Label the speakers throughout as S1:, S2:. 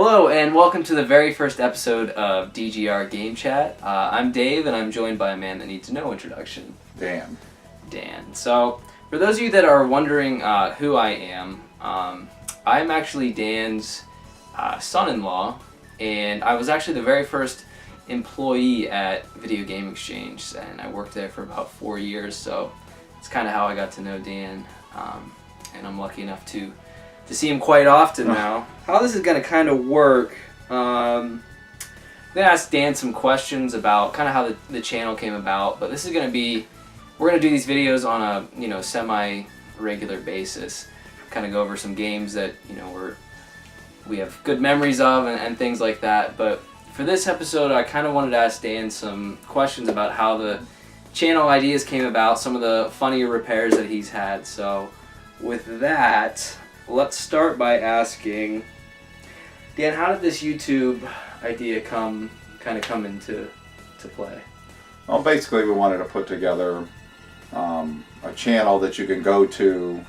S1: Hello and welcome to the very first episode of DGR Game Chat. I'm Dave and I'm joined by a man that needs no introduction.
S2: Dan.
S1: So, for those of you that are wondering who I am, I'm actually Dan's son-in-law, and I was actually the very first employee at Video Game Exchange, and I worked there for about 4 years, so it's kind of how I got to know Dan, and I'm lucky enough to see him quite often now. How this is going to kind of work, I'm going to ask Dan some questions about kind of how the channel came about, but this is going to be, we're going to do these videos on a, semi-regular basis, kind of go over some games that, we have good memories of and things like that. But for this episode, I kind of wanted to ask Dan some questions about how the channel ideas came about, some of the funnier repairs that he's had. So with that, let's start by asking, Dan, how did this YouTube idea come into play?
S2: Well, basically we wanted to put together a channel that you can go to,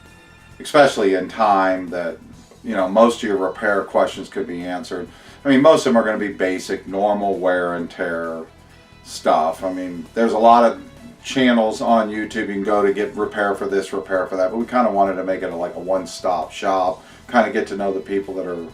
S2: especially in time that, most of your repair questions could be answered. I mean, most of them are going to be basic, normal wear and tear stuff. I mean, there's a lot of channels on YouTube you can go to get repair for this, repair for that, but we kind of wanted to make it like a one-stop shop, kind of get to know the people that are,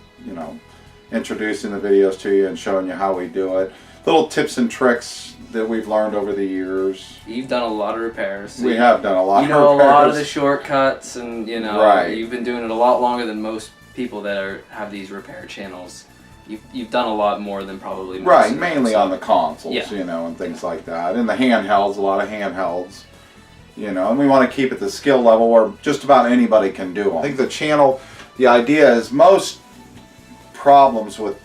S2: introducing the videos to you and showing you how we do it. Little tips and tricks that we've learned over the years.
S1: You've done a lot of repairs. So
S2: we have done a lot of repairs.
S1: You know a lot of the shortcuts, and
S2: right.
S1: You've been doing it a lot longer than most people that have these repair channels. You've done a lot more than probably most.
S2: Right, mainly on the consoles,
S1: yeah.
S2: And things like that. And the handhelds, a lot of handhelds, and we want to keep it the skill level where just about anybody can do them. I think the channel, the idea is most problems with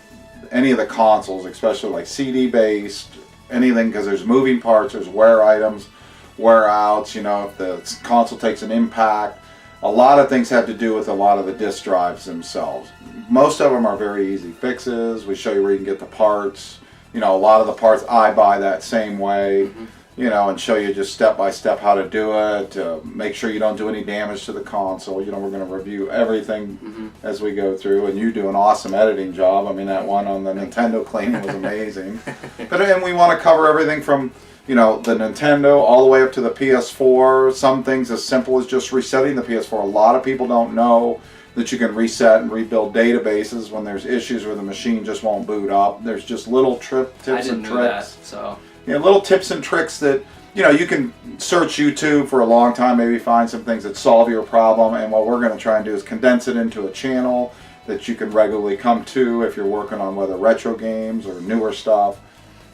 S2: any of the consoles, especially like CD-based, anything, because there's moving parts, there's wear items, wear outs, if the console takes an impact. A lot of things have to do with a lot of the disk drives themselves. Most of them are very easy fixes. We show you where you can get the parts. A lot of the parts I buy that same way, and show you just step by step how to do it. Make sure you don't do any damage to the console. We're going to review everything as we go through, and you do an awesome editing job. I mean, that one on the Nintendo cleaning was amazing. And we want to cover everything from the Nintendo all the way up to the PS4. Some things as simple as just resetting the PS4. A lot of people don't know that you can reset and rebuild databases when there's issues where the machine just won't boot up. There's just little tips and tricks. Little tips and tricks that you can search YouTube for a long time, maybe find some things that solve your problem. And what we're going to try and do is condense it into a channel that you can regularly come to if you're working on whether retro games or newer stuff,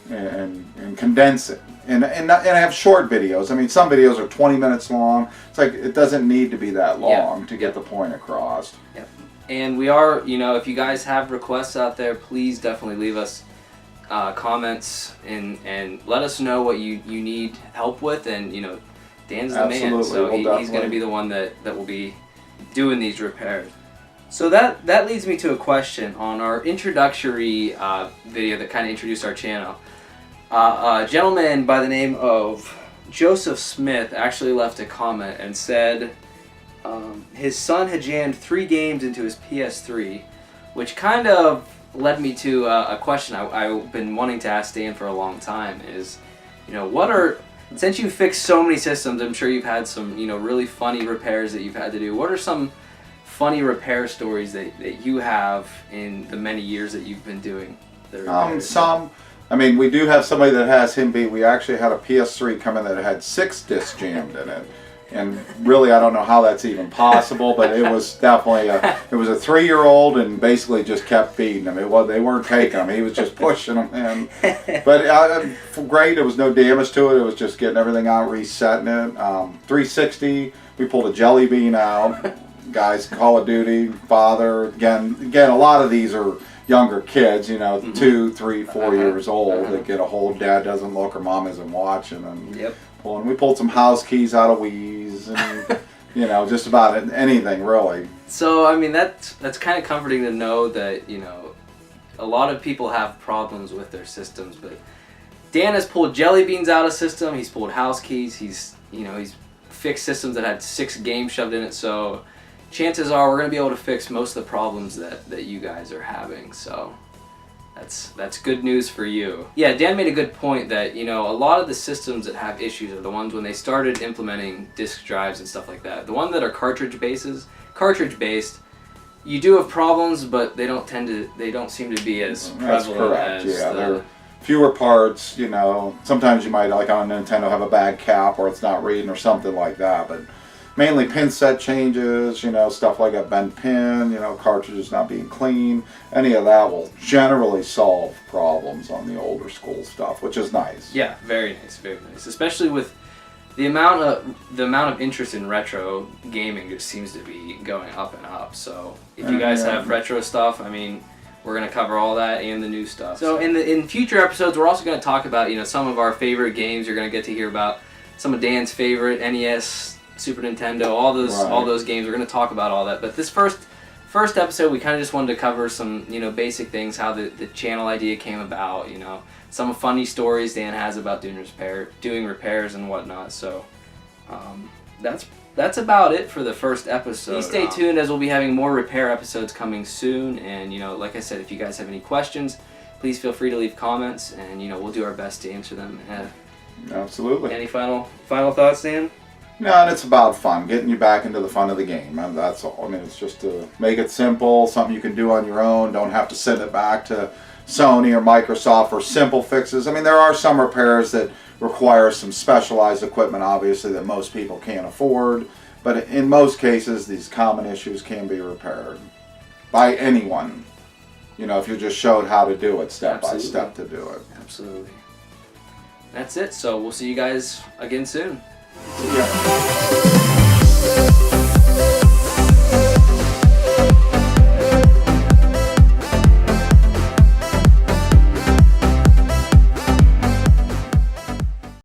S2: and condense it. And have short videos. I mean, some videos are 20 minutes long. It's like it doesn't need to be that long to get the point across.
S1: Yep. And we are, if you guys have requests out there, please definitely leave us comments and let us know what you need help with. And Dan's the man, so he's going to be the one that will be doing these repairs. So that leads me to a question on our introductory video that kind of introduced our channel. A gentleman by the name of Joseph Smith actually left a comment and said his son had jammed 3 games into his PS3, which kind of led me to a question I've been wanting to ask Dan for a long time is, since you've fixed so many systems, I'm sure you've had some, really funny repairs that you've had to do. What are some funny repair stories that you have in the many years that you've been doing the repairs?
S2: We do have somebody that has him beat. We actually had a PS3 come in that had 6 discs jammed in it. And really, I don't know how that's even possible, but it was definitely it was a 3-year-old and basically just kept feeding them. They weren't taking them. He was just pushing them in. But great. There was no damage to it. It was just getting everything out, resetting it. 360, we pulled a jelly bean out. Guys, Call of Duty, father. Again, a lot of these are younger kids, 2, 3, 4 years old that get a hold. Dad doesn't look or mom isn't watching. And we pulled some house keys out of Wii's and just about anything really.
S1: So I mean that's kind of comforting to know that a lot of people have problems with their systems, but Dan has pulled jelly beans out of system. He's pulled house keys. He's fixed systems that had 6 games shoved in it. So chances are we're going to be able to fix most of the problems that you guys are having. So that's good news for you. Yeah, Dan made a good point that, you know, a lot of the systems that have issues are the ones when they started implementing disk drives and stuff like that. The ones that are cartridge based, you do have problems, but they don't seem to be as prevalent as
S2: there are fewer parts, you know. Sometimes you might, like on a Nintendo, have a bad cap or it's not reading or something like that, but mainly pin set changes, you know, stuff like a bent pin, you know, cartridges not being clean. Any of that will generally solve problems on the older school stuff, which is nice.
S1: Yeah, very nice, very nice. Especially with the amount of interest in retro gaming just seems to be going up and up. So if you guys have retro stuff, I mean, we're gonna cover all that and the new stuff. So in future episodes, we're also gonna talk about, you know, some of our favorite games. You're gonna get to hear about some of Dan's favorite NES, Super Nintendo, all those games. We're going to talk about all that. But this first episode, we kind of just wanted to cover some, you know, basic things, how the channel idea came about, you know, some funny stories Dan has about doing repairs and whatnot. So that's about it for the first episode. Please stay tuned, as we'll be having more repair episodes coming soon. And, you know, like I said, if you guys have any questions, please feel free to leave comments, and, you know, we'll do our best to answer them.
S2: Absolutely.
S1: Any final thoughts, Dan?
S2: No, and it's about fun, getting you back into the fun of the game, and that's all. I mean, it's just to make it simple, something you can do on your own, don't have to send it back to Sony or Microsoft for simple fixes. I mean, there are some repairs that require some specialized equipment, obviously, that most people can't afford, but in most cases, these common issues can be repaired by anyone, you know, if you just showed how to do it step by step to do it.
S1: Absolutely. That's it, so we'll see you guys again soon.
S2: Yeah.